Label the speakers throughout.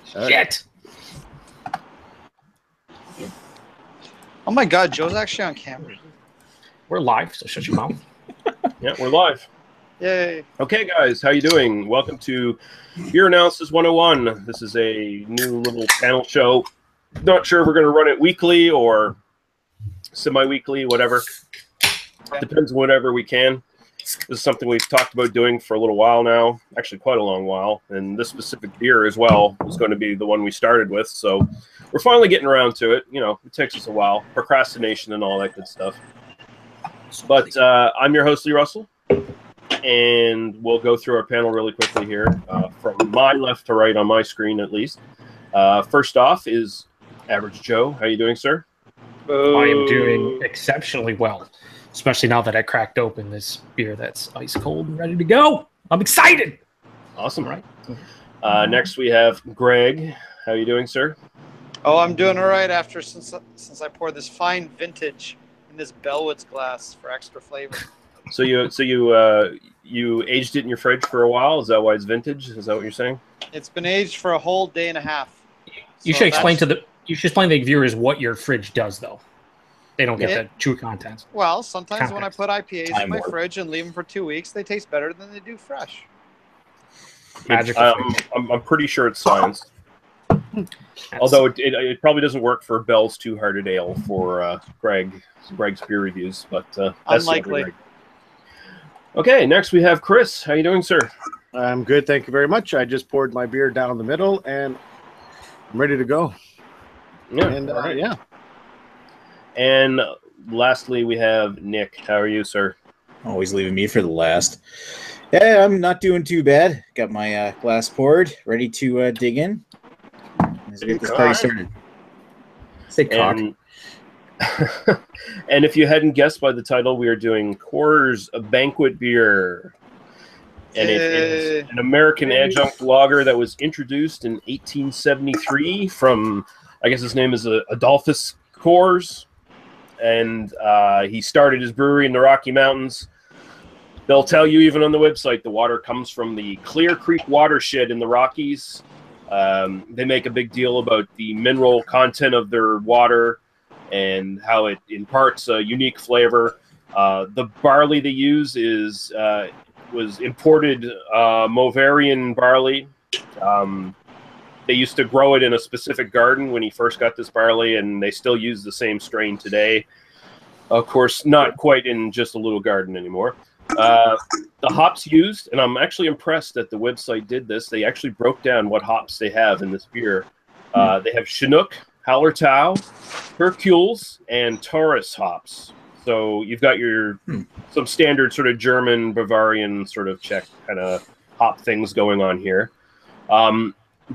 Speaker 1: Shit.
Speaker 2: Oh my God, Joe's actually on camera.
Speaker 1: We're live, so shut your mouth.
Speaker 3: Yeah, we're live.
Speaker 2: Yay.
Speaker 3: Okay, guys, how you doing? Welcome to Beer Analysis 101. This is a new little panel show. Not sure if we're going to run it weekly or semi-weekly, whatever. Depends on whatever we can. This is something we've talked about doing for a little while now, actually quite a long while. And this specific beer as well is going to be the one we started with. So we're finally getting around to it. You know, it takes us a while. Procrastination and all that good stuff. But I'm your host, Lee Russell. And we'll go through our panel really quickly here, from my left to right on my screen at least. First off is Average Joe. How you doing, sir?
Speaker 1: I am doing exceptionally well, especially now that I cracked open this beer that's ice cold and ready to go. I'm excited.
Speaker 3: Awesome. Right. Next we have Greg. How you doing, sir?
Speaker 2: Oh, I'm doing all right since I poured this fine vintage in this Bellwoods glass for extra flavor.
Speaker 3: So you aged it in your fridge for a while. Is that why it's vintage? Is that what you're saying?
Speaker 2: It's been aged for a whole day and a half.
Speaker 1: You should explain to the viewers what your fridge does, though. They don't get the true contents.
Speaker 2: Well, sometimes when I put IPAs in my fridge and leave them for 2 weeks, they taste better than they do fresh.
Speaker 1: Magic.
Speaker 3: I'm pretty sure it's science. Although it probably doesn't work for Bell's Two Hearted Ale for Greg's beer reviews, but that's
Speaker 2: unlikely.
Speaker 3: Okay, next we have Chris. How you doing, sir?
Speaker 4: I'm good, thank you very much. I just poured my beer down the middle, and I'm ready to go.
Speaker 3: Yeah,
Speaker 4: and
Speaker 3: right.
Speaker 4: yeah.
Speaker 3: And lastly, we have Nick. How are you, sir?
Speaker 5: Always leaving me for the last. Yeah, I'm not doing too bad. Got my glass poured, ready to dig in. Let's get this party started. Say cock.
Speaker 3: And if you hadn't guessed by the title, we are doing Coors Banquet beer. And it is an American adjunct lager that was introduced in 1873 from, I guess his name is Adolphus Coors. And he started his brewery in the Rocky Mountains. They'll tell you even on the website the water comes from the Clear Creek watershed in the Rockies. They make a big deal about the mineral content of their water and how it imparts a unique flavor. The barley they use was imported Moravian barley. They used to grow it in a specific garden when he first got this barley, and they still use the same strain today. Of course, not quite in just a little garden anymore. The hops used, and I'm actually impressed that the website did this. They actually broke down what hops they have in this beer. They have Chinook, Hallertau, Hercules, and Taurus hops. So you've got some standard sort of German, Bavarian, sort of Czech kind of hop things going on here.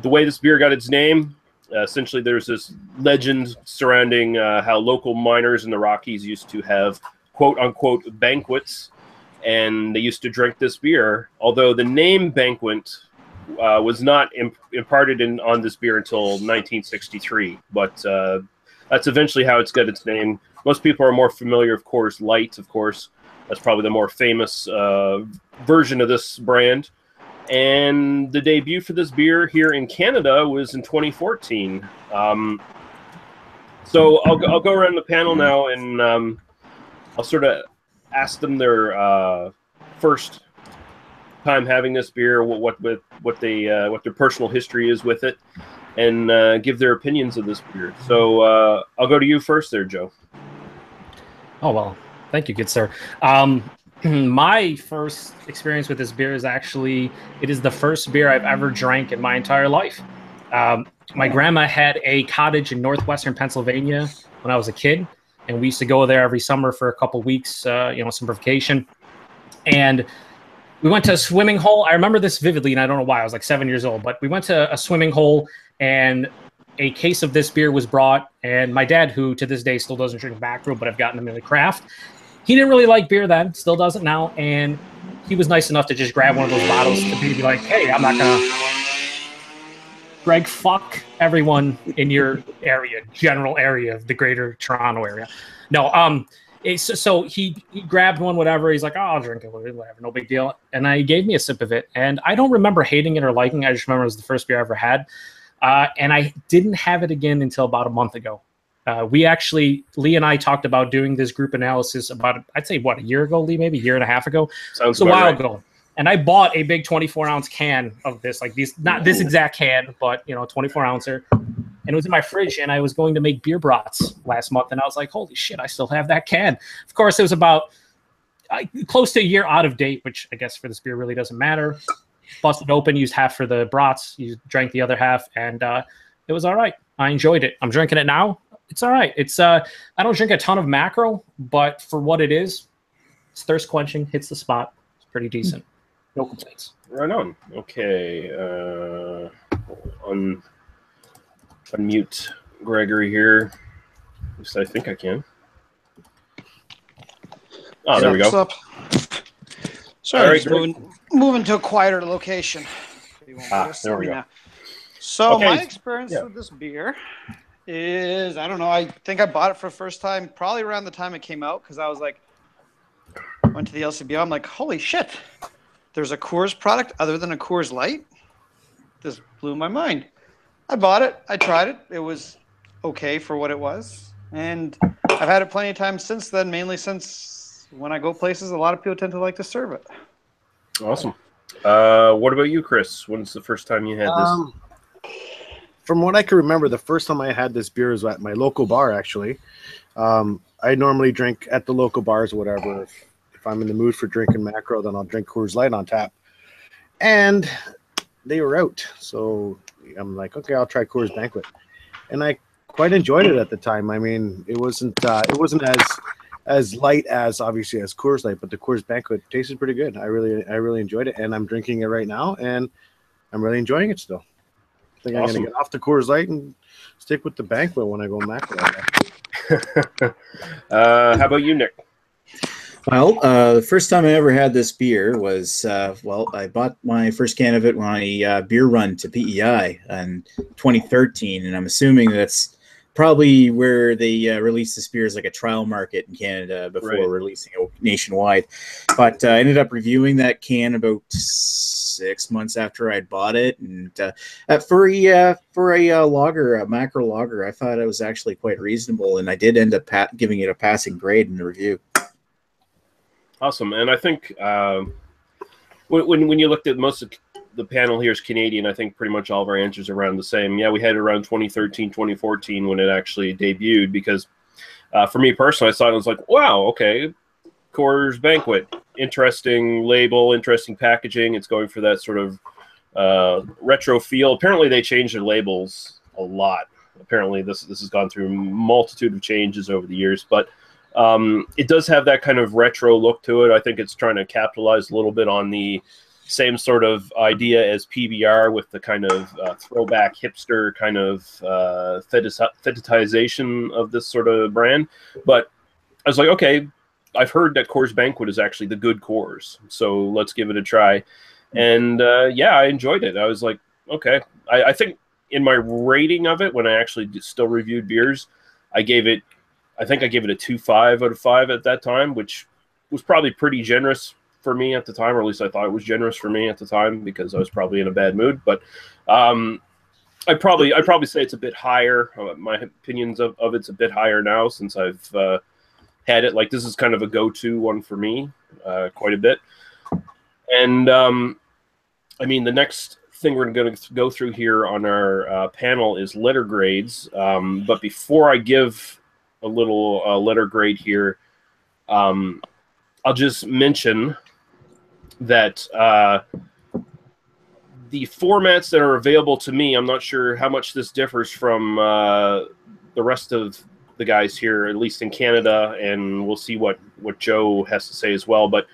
Speaker 3: The way this beer got its name, essentially there's this legend surrounding how local miners in the Rockies used to have quote-unquote banquets, and they used to drink this beer, although the name Banquet was not imparted on this beer until 1963. But that's eventually how it's got its name. Most people are more familiar with Coors Light, of course. That's probably the more famous version of this brand. And the debut for this beer here in Canada was in 2014. So I'll go around the panel now, and I'll sort of ask them their first time having this beer, what their personal history is with it, and give their opinions of this beer. So I'll go to you first there, Joe.
Speaker 1: Oh, well, thank you, good sir. My first experience with this beer is it is the first beer I've ever drank in my entire life. My grandma had a cottage in northwestern Pennsylvania when I was a kid, and we used to go there every summer for a couple weeks, summer vacation. And we went to a swimming hole. I remember this vividly, and I don't know why. I was like 7 years old, but we went to a swimming hole, and a case of this beer was brought. And my dad, who to this day still doesn't drink macro, but I've gotten him into craft, he didn't really like beer then, still doesn't now. And he was nice enough to just grab one of those bottles to be like, hey, I'm not going to... Greg, fuck everyone in your area, general area of the greater Toronto area. No, so he grabbed one, whatever. He's like, oh, I'll drink it, whatever, no big deal. And he gave me a sip of it. And I don't remember hating it or liking it. I just remember it was the first beer I ever had. and I didn't have it again until about a month ago. Lee and I talked about doing this group analysis about, I'd say, a year ago, Lee, maybe a year and a half ago.
Speaker 3: Sounds
Speaker 1: a while
Speaker 3: right.
Speaker 1: ago. And I bought a big 24-ounce can of this, like these, not this exact can, but 24-ouncer. And it was in my fridge, and I was going to make beer brats last month, and I was like, holy shit, I still have that can. Of course, it was about close to a year out of date, which I guess for this beer really doesn't matter. Busted open, used half for the brats, drank the other half, and it was all right. I enjoyed it. I'm drinking it now. It's all right. It's I don't drink a ton of macro, but for what it is, it's thirst quenching, hits the spot. It's pretty decent. No complaints.
Speaker 3: Right on. Okay. Unmute Gregory here. At least I think I can. Oh, there we go.
Speaker 2: Up. Sorry,
Speaker 3: right,
Speaker 2: just moving to a quieter location.
Speaker 3: There we go.
Speaker 2: So
Speaker 3: Okay.
Speaker 2: my experience with this beer is, I don't know, I think I bought it for the first time probably around the time it came out, because I was like, went to the LCBO, I'm like, holy shit, there's a Coors product other than a Coors Light? This blew my mind. I bought it, I tried it, it was okay for what it was, and I've had it plenty of times since then, mainly since when I go places, a lot of people tend to like to serve it.
Speaker 3: Awesome. What about you, Chris? When's the first time you had this?
Speaker 4: From what I can remember, the first time I had this beer was at my local bar, actually. I normally drink at the local bars or whatever. If I'm in the mood for drinking macro, then I'll drink Coors Light on tap. And they were out. So I'm like, okay, I'll try Coors Banquet. And I quite enjoyed it at the time. I mean, it wasn't as light as, obviously, as Coors Light, but the Coors Banquet tasted pretty good. I really enjoyed it. And I'm drinking it right now, and I'm really enjoying it still. I think I'm going to get off the Coors Light and stick with the Banquet when I go macro.
Speaker 3: How about you, Nick?
Speaker 5: Well, the first time I ever had this beer was, I bought my first can of it on a beer run to PEI in 2013, and I'm assuming that's probably where they released this beer as like a trial market in Canada before releasing it nationwide. But I ended up reviewing that can about 6 months after I'd bought it, and for a lager, a macro lager, I thought it was actually quite reasonable, and I did end up giving it a passing grade in the review.
Speaker 3: Awesome. And I think when you looked at most of the panel here is Canadian, I think pretty much all of our answers are around the same. Yeah, we had it around 2013, 2014 when it actually debuted, because for me personally, I saw it and I was like, wow, okay, Coors Banquet, interesting label, interesting packaging. It's going for that sort of retro feel. Apparently they changed their labels a lot. Apparently this has gone through a multitude of changes over the years, but it does have that kind of retro look to it. I think it's trying to capitalize a little bit on the same sort of idea as PBR, with the kind of throwback hipster kind of fetishization of this sort of brand. But I was like, okay, I've heard that Coors Banquet is actually the good Coors, so let's give it a try. And yeah, I enjoyed it. I was like, okay. I think in my rating of it, when I actually still reviewed beers, I think I gave it a 2.5 out of 5 at that time, which was probably pretty generous for me at the time, or at least I thought it was generous for me at the time, because I was probably in a bad mood. But I'd probably say it's a bit higher. My opinions of it's a bit higher now since I've had it. Like, this is kind of a go-to one for me, quite a bit. And I mean, the next thing we're going to go through here on our panel is letter grades. But before I give a little letter grade here, I'll just mention that the formats that are available to me, I'm not sure how much this differs from the rest of the guys here, at least in Canada, and we'll see what Joe has to say as well. But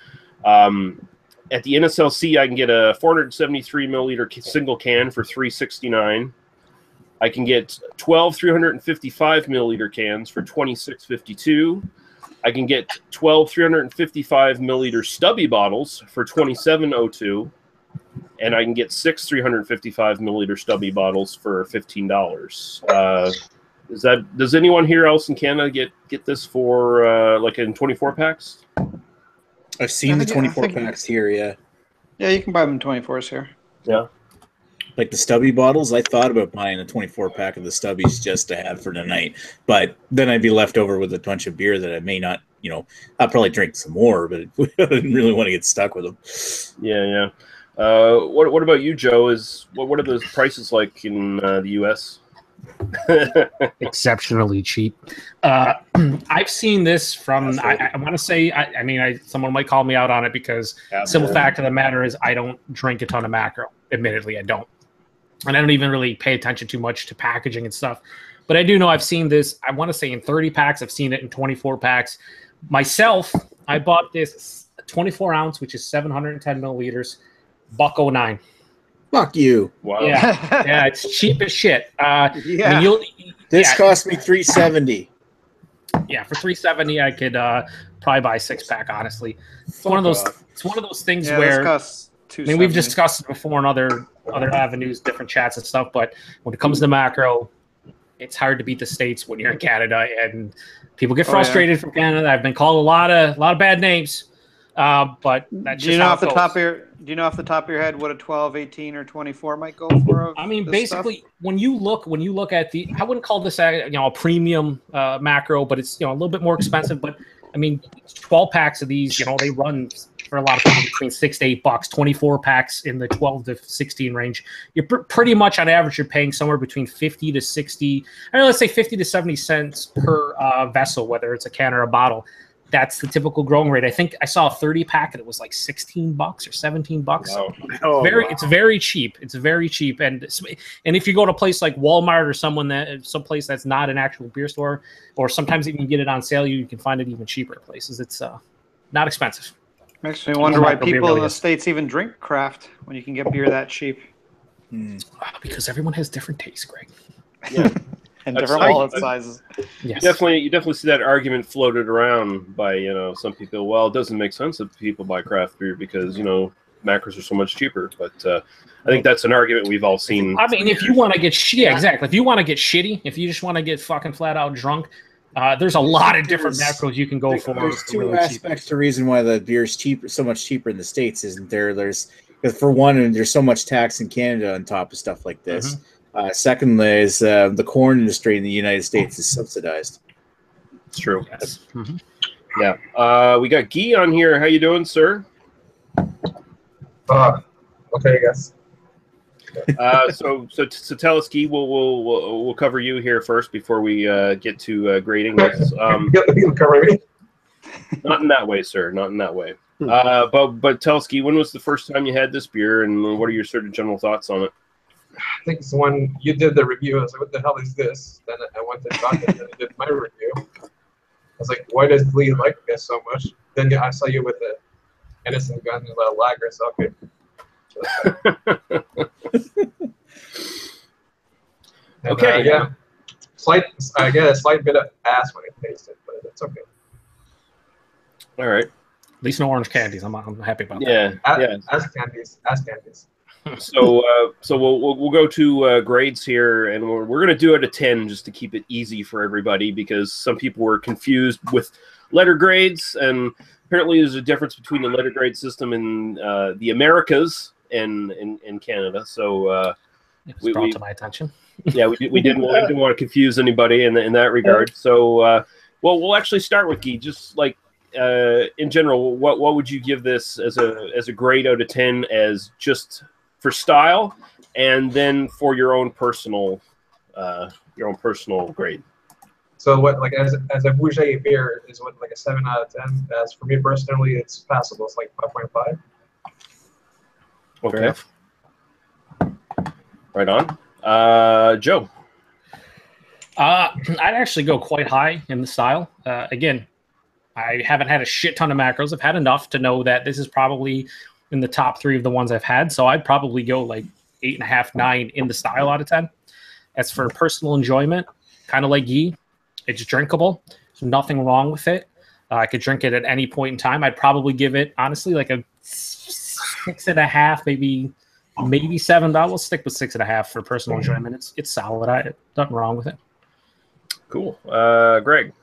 Speaker 3: at the NSLC, I can get a 473 milliliter single can for $3.69. I can get 12 355 milliliter cans for $26.52. I can get 12 355 milliliter stubby bottles for $27.02, and I can get 6 355 milliliter stubby bottles for $15. Does anyone here else in Canada get this for like in 24 packs?
Speaker 5: I've seen the 24 packs here. Yeah.
Speaker 2: Yeah, you can buy them in 24s here.
Speaker 3: Yeah.
Speaker 5: like the stubby bottles, I thought about buying a 24 pack of the stubbies just to have for tonight, but then I'd be left over with a bunch of beer that I may not, I'll probably drink some more, but I didn't really want to get stuck with them.
Speaker 3: Yeah. What about you, Joe? What are those prices like in the U.S.?
Speaker 1: Exceptionally cheap. I've seen this from. I want to say. I mean, someone might call me out on it because simple fact of the matter is I don't drink a ton of macro. Admittedly, I don't, and I don't even really pay attention too much to packaging and stuff. But I do know I've seen this. I want to say in 30 packs. I've seen it in 24 packs. Myself, I bought this 24 ounce, which is 710 milliliters, $1.09.
Speaker 5: Fuck you.
Speaker 3: Wow.
Speaker 1: Yeah, it's cheap as shit.
Speaker 2: Yeah.
Speaker 1: I mean,
Speaker 5: This cost me $3.70.
Speaker 1: Yeah, for $3.70, I could probably buy a 6-pack. Honestly, it's one of those things where we've discussed it before in other avenues, different chats and stuff. But when it comes to macro, it's hard to beat the States when you're in Canada, and people get frustrated from Canada. I've been called a lot of bad names, but that's just how it goes.
Speaker 2: Do you know off the top of your head what a 12, 18, or 24 might go for?
Speaker 1: I mean, basically, when you look at I wouldn't call this a premium macro, but it's a little bit more expensive. But I mean, 12 packs of these, they run for a lot of people between $6 to $8. 24 packs in the 12 to 16 range. You're pretty much on average, you're paying somewhere between 50 to 60. Let's say 50 to 70 cents per vessel, whether it's a can or a bottle. That's the typical growing rate. I think I saw a 30 pack and it was like $16 or $17.
Speaker 3: Wow.
Speaker 1: It's very cheap. It's very cheap. And if you go to a place like Walmart or someplace that's not an actual beer store, or sometimes you can get it on sale, you can find it even cheaper places. It's not expensive.
Speaker 2: Makes me wonder why people in the States even drink craft when you can get beer that cheap.
Speaker 1: Because everyone has different tastes, Greg.
Speaker 3: Yeah.
Speaker 2: And different wallet sizes.
Speaker 1: Yes.
Speaker 3: You definitely see that argument floated around by some people. Well, it doesn't make sense that people buy craft beer because macros are so much cheaper. But I think that's an argument we've all seen.
Speaker 1: I mean, if you want to get exactly. If you want to get shitty, if you just want to get fucking flat out drunk, there's a lot of different macros you can go for.
Speaker 5: There's two really aspects to the reason why the beer is cheaper, so much cheaper in the States, isn't there? Because for one, there's so much tax in Canada on top of stuff like this.
Speaker 1: Mm-hmm.
Speaker 5: Secondly, is the corn industry in the United States is subsidized.
Speaker 3: It's true.
Speaker 1: Yes. Mm-hmm.
Speaker 3: Yeah. We got Guy on here. How you doing, sir?
Speaker 6: Okay, I guess.
Speaker 3: So tell us, Guy. We'll cover you here first before we get to grading this.
Speaker 6: You cover me.
Speaker 3: Not in that way, sir. Not in that way. But tell us, Guy, when was the first time you had this beer, and what are your sort of general thoughts on it?
Speaker 6: I think it's when you did the review. I was like, what the hell is this? Then I went to talk and then I did my review. I was like, why does Lee like this so much? Then I saw you with the innocent gun and lager, so okay.
Speaker 3: Okay.
Speaker 6: Yeah. I get a slight bit of ass when I taste it, but it's okay.
Speaker 3: All right.
Speaker 1: At least no orange candies. I'm happy about that.
Speaker 3: Yeah.
Speaker 6: Ass candies.
Speaker 3: So we'll go to grades here, and we're going to do it a 10 just to keep it easy for everybody, because some people were confused with letter grades, and apparently there's a difference between the letter grade system in the Americas and in Canada. So
Speaker 1: it was brought to my attention.
Speaker 3: Yeah, we didn't want to confuse anybody in that regard. So we'll actually start with Guy. Just like in general, what would you give this as a grade out of 10 as just for style, and then for your own personal grade?
Speaker 6: So what, like as a bougie beer is what, like a 7 out of 10. As for me personally, it's passable. It's like 5.5.
Speaker 3: Okay. Right on. Joe.
Speaker 1: I'd actually go quite high in the style. Again, I haven't had a shit ton of macros. I've had enough to know that this is probably in the top 3 of the ones I've had. So I'd probably go like 8.5, 9 in the style out of 10. As for personal enjoyment, kind of like Guy, it's drinkable. There's nothing wrong with it. I could drink it at any point in time. I'd probably give it, honestly, like a 6.5, maybe 7. But we'll stick with 6.5 for personal enjoyment. It's solid. Nothing wrong with it.
Speaker 3: Cool. Greg.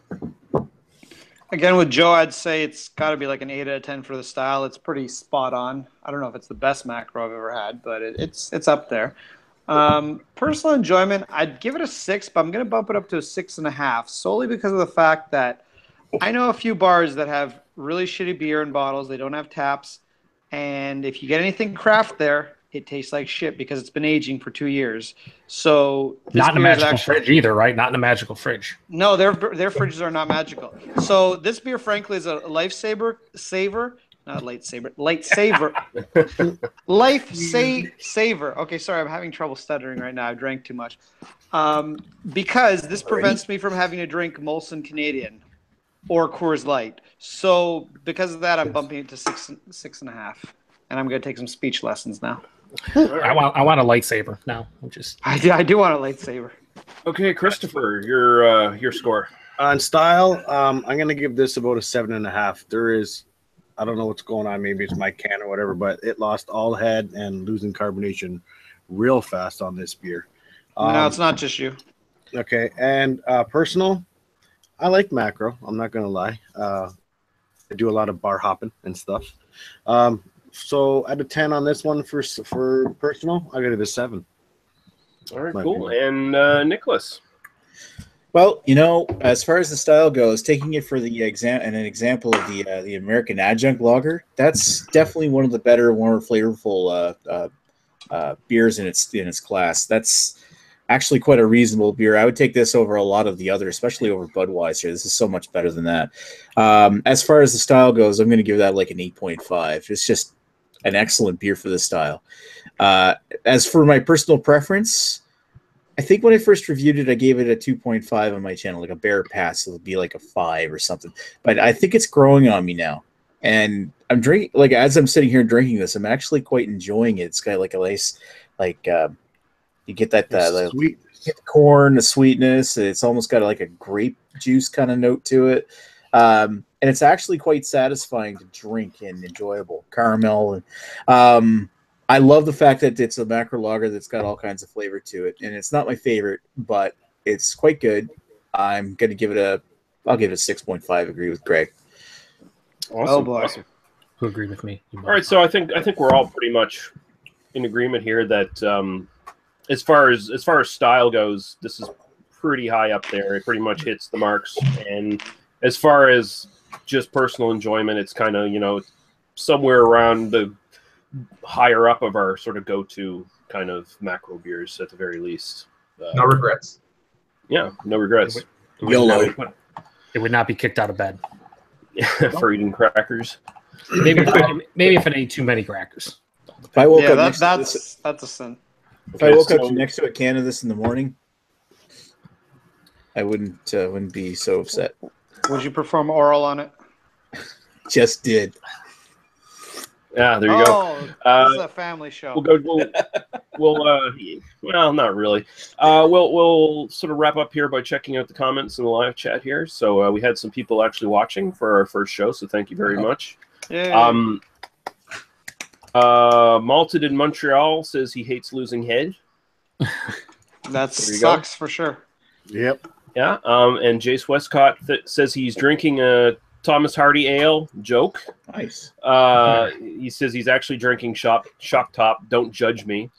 Speaker 2: Again, with Joe, I'd say it's got to be like an 8 out of 10 for the style. It's pretty spot on. I don't know if it's the best macro I've ever had, but it's up there. Personal enjoyment, I'd give it a 6, but I'm going to bump it up to a 6.5, solely because of the fact that I know a few bars that have really shitty beer in bottles. They don't have taps. And if you get anything craft there, it tastes like shit because it's been aging for 2 years. So this
Speaker 1: Not in a
Speaker 2: beer is
Speaker 1: magical
Speaker 2: actually
Speaker 1: fridge either, right? Not in a magical fridge.
Speaker 2: no, their fridges are not magical. So this beer, frankly, is a saver, not lightsaber, saver. Okay, sorry, I'm having trouble stuttering right now. I drank too much. Because this prevents me from having to drink Molson Canadian or Coors Light. So because of that, I'm bumping it to 6.5, and I'm going to take some speech lessons now.
Speaker 1: I want a lightsaber now.
Speaker 2: I do want a lightsaber.
Speaker 3: Okay, Christopher, your score.
Speaker 4: On style, I'm gonna give this about a 7.5. There is, I don't know what's going on. Maybe it's my can or whatever, but it lost all head and losing carbonation real fast on this beer.
Speaker 2: No, it's not just you.
Speaker 4: Okay, and personal, I like macro. I'm not gonna lie. I do a lot of bar hopping and stuff. So out of 10 on this one for personal, I got it a 7.
Speaker 3: All right,
Speaker 4: My
Speaker 3: cool.
Speaker 4: opinion.
Speaker 3: And Nicholas.
Speaker 5: Well, as far as the style goes, taking it for an example of the American Adjunct Lager, that's definitely one of the better, more flavorful beers in its class. That's actually quite a reasonable beer. I would take this over a lot of the other, especially over Budweiser. This is so much better than that. As far as the style goes, I'm going to give that like an 8.5. It's just an excellent beer for this style. As for my personal preference, I think when I first reviewed it, I gave it a 2.5 on my channel, like a bare pass. So it'll be like a 5 or something. But I think it's growing on me now. And I'm drinking, like, as I'm sitting here drinking this, I'm actually quite enjoying it. It's got like a nice, like, you get that
Speaker 4: Sweet.
Speaker 5: get the corn, the sweetness. It's almost got like a grape juice kind of note to it. And it's actually quite satisfying to drink and enjoyable. Caramel. And I love the fact that it's a macro lager that's got all kinds of flavor to it. And it's not my favorite, but it's quite good. I'm going to give it I'll give it a 6.5. Agree with Greg.
Speaker 3: Awesome.
Speaker 2: Oh, boy.
Speaker 3: Awesome.
Speaker 1: Who agree with me?
Speaker 3: All right, so I think we're all pretty much in agreement here that as far as style goes, this is pretty high up there. It pretty much hits the marks. And as far as just personal enjoyment, it's kind of, somewhere around the higher up of our sort of go-to kind of macro beers at the very least.
Speaker 6: No regrets.
Speaker 3: Yeah, no regrets.
Speaker 1: It would not be kicked out of bed.
Speaker 3: For eating crackers.
Speaker 1: Maybe if it ate too many crackers.
Speaker 5: If I woke up
Speaker 2: that's a sin.
Speaker 5: If I woke up next to a can of this in the morning, I wouldn't be so upset.
Speaker 2: Would you perform oral on it?
Speaker 5: Just did.
Speaker 3: Yeah, there you go.
Speaker 2: This is a family show.
Speaker 3: Well, not really. We'll sort of wrap up here by checking out the comments in the live chat here. So we had some people actually watching for our first show, so thank you very much.
Speaker 2: Yeah.
Speaker 3: Malted in Montreal says he hates losing head.
Speaker 2: That sucks for sure.
Speaker 4: Yep.
Speaker 3: Yeah. And Jace Westcott says he's drinking a Thomas Hardy Ale. Joke.
Speaker 5: Nice.
Speaker 3: He says he's actually drinking Shock Top. Don't judge me.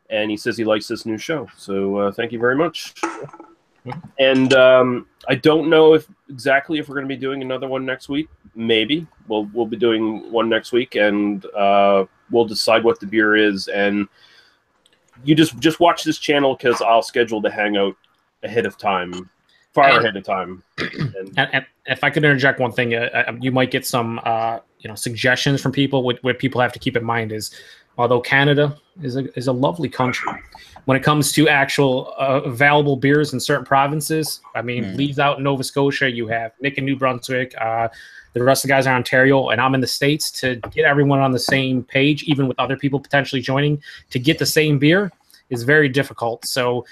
Speaker 3: And he says he likes this new show. So thank you very much. And I don't know if we're going to be doing another one next week. Maybe we'll be doing one next week, and we'll decide what the beer is. And you just watch this channel because I'll schedule the hangout ahead of time. Far ahead of time.
Speaker 1: And if I could interject one thing, you might get some suggestions from people. What people have to keep in mind is, although Canada is a lovely country, when it comes to actual available beers in certain provinces, I mean, Lee's out in Nova Scotia, you have Nick in New Brunswick, the rest of the guys are in Ontario, and I'm in the States. To get everyone on the same page, even with other people potentially joining, to get the same beer is very difficult. So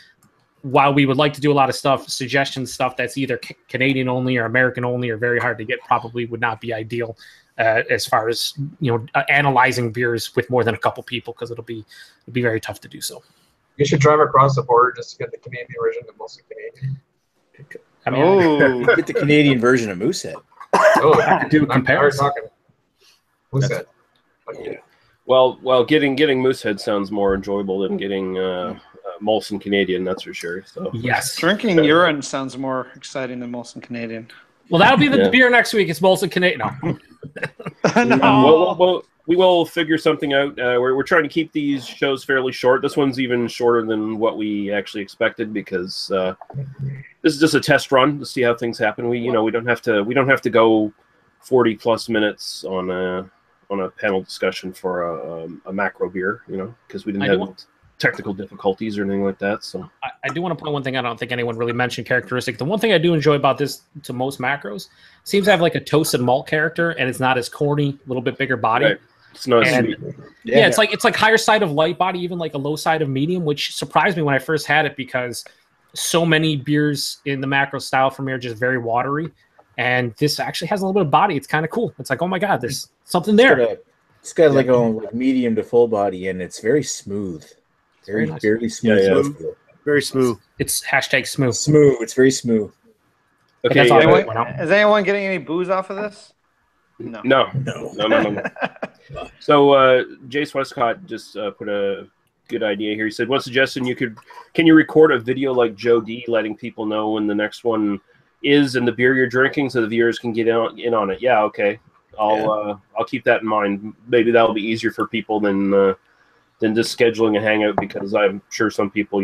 Speaker 1: while we would like to do a lot of suggestions that's either Canadian only or American only or very hard to get, probably would not be ideal as far as analyzing beers with more than a couple people, because it'd be very tough to do so.
Speaker 6: You should drive across the border just to get the Canadian version of mostly Canadian.
Speaker 1: I mean,
Speaker 5: Get the Canadian version of Moosehead.
Speaker 6: Oh,
Speaker 1: I could do a comparison.
Speaker 6: Moosehead.
Speaker 3: Well, getting Moosehead sounds more enjoyable than getting Molson Canadian, that's for sure. So
Speaker 1: Yes.
Speaker 2: Drinking urine sounds more exciting than Molson Canadian.
Speaker 1: Well, that'll be the
Speaker 3: Yeah.
Speaker 1: beer next week. It's Molson Canadian. No.
Speaker 2: No.
Speaker 3: we will figure something out. We're trying to keep these shows fairly short. This one's even shorter than what we actually expected because this is just a test run to see how things happen. We don't have to go 40 plus minutes on a panel discussion for a macro beer, because we didn't have technical difficulties or anything like that. So
Speaker 1: I do want to point one thing I don't think anyone really mentioned characteristic. The one thing I do enjoy about this to most macros seems to have like a toasted malt character, and it's not as corny, a little bit bigger body.
Speaker 3: right. It's not
Speaker 1: And-
Speaker 3: sweet.
Speaker 1: Yeah, it's like higher side of light body, even like a low side of medium, which surprised me when I first had it because so many beers in the macro style from here are just very watery. And this actually has a little bit of body. It's kind of cool. It's like, oh my God, there's something there.
Speaker 5: It's got like a medium to full body, and it's very smooth. Very,
Speaker 1: nice.
Speaker 5: very smooth.
Speaker 3: Yeah, yeah.
Speaker 5: mouthfeel.
Speaker 4: Very smooth.
Speaker 1: It's hashtag smooth.
Speaker 5: Smooth. It's very smooth.
Speaker 3: Okay.
Speaker 1: That's all
Speaker 3: yeah,
Speaker 1: I
Speaker 2: Anyone-
Speaker 1: went out.
Speaker 2: is anyone getting any booze off of this? No.
Speaker 3: No. So Jace Westcott just put a good idea here. He said, one suggestion can you record a video like Joe D letting people know when the next one is and the beer you're drinking so the viewers can get in on it? Yeah, okay. I'll keep that in mind. Maybe that'll be easier for people than just scheduling a hangout, because I'm sure some people,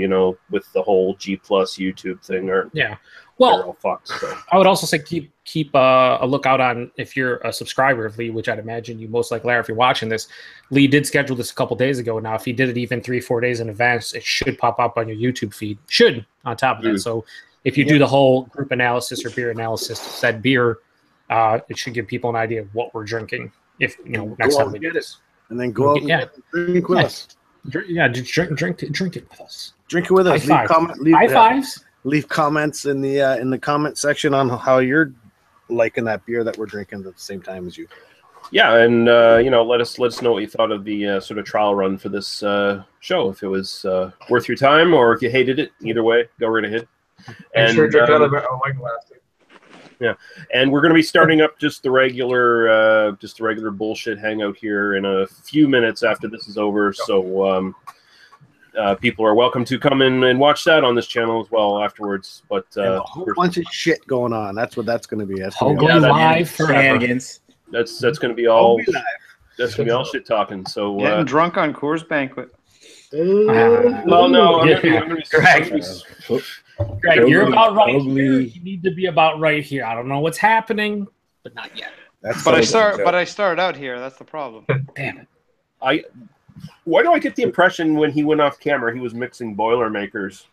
Speaker 3: with the whole G Plus YouTube thing are
Speaker 1: Yeah.
Speaker 3: they're
Speaker 1: Well,
Speaker 3: all fucked. So.
Speaker 1: I would also say keep a lookout on, if you're a subscriber of Lee, which I'd imagine you most likely are if you're watching this. Lee did schedule this a couple days ago. Now, if he did it even 3-4 days in advance, it should pop up on your YouTube feed. Should, on top of that. So if you do the whole group analysis or beer analysis of said beer, it should give people an idea of what we're drinking. If next time we do this,
Speaker 4: And then go out and drink with us.
Speaker 1: Just drink it with us.
Speaker 4: Drink it with us.
Speaker 1: High five. High fives.
Speaker 4: Leave comments in the comment section on how you're liking that beer that we're drinking at the same time as you.
Speaker 3: Yeah, and let us know what you thought of the sort of trial run for this show. If it was worth your time, or if you hated it, either way, go right ahead.
Speaker 6: And sure, drink out of my glass.
Speaker 3: Yeah, and we're going to be starting up just the regular bullshit hangout here in a few minutes after this is over. So people are welcome to come in and watch that on this channel as well afterwards. But
Speaker 4: A whole bunch of shit going on. That's what that's going to be. That's gonna be
Speaker 1: Hopefully
Speaker 3: that-
Speaker 1: live forever.
Speaker 5: Shenanigans.
Speaker 3: that's going to be all
Speaker 4: I'll be live.
Speaker 3: that's going to be all shit talking. So
Speaker 2: Getting drunk on Coors Banquet.
Speaker 3: well, no, I'm gonna be
Speaker 1: Greg, you're about right
Speaker 5: Ugly.
Speaker 1: here. You need to be about right here. I don't know what's happening, but not yet.
Speaker 4: That's
Speaker 2: But
Speaker 4: so-
Speaker 2: I started out here. That's the problem.
Speaker 1: Damn it.
Speaker 3: Why do I get the impression when he went off camera he was mixing Boilermakers?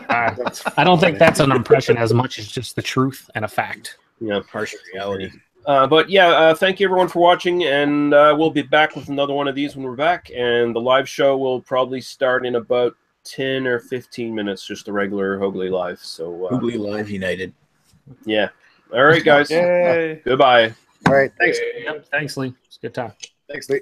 Speaker 1: I don't think that's an impression as much as just the truth and a fact.
Speaker 3: Yeah.
Speaker 5: Harsh reality.
Speaker 3: But yeah, thank you everyone for watching, and we'll be back with another one of these when we're back. And the live show will probably start in about 10 or 15 minutes, just the regular Hoagly Live. So
Speaker 5: Hoogly Live United.
Speaker 3: yeah. All right, guys.
Speaker 2: Yay.
Speaker 3: Goodbye.
Speaker 4: All right. Thanks.
Speaker 1: Yep. Thanks, Lee. It's a good time.
Speaker 4: Thanks, Lee.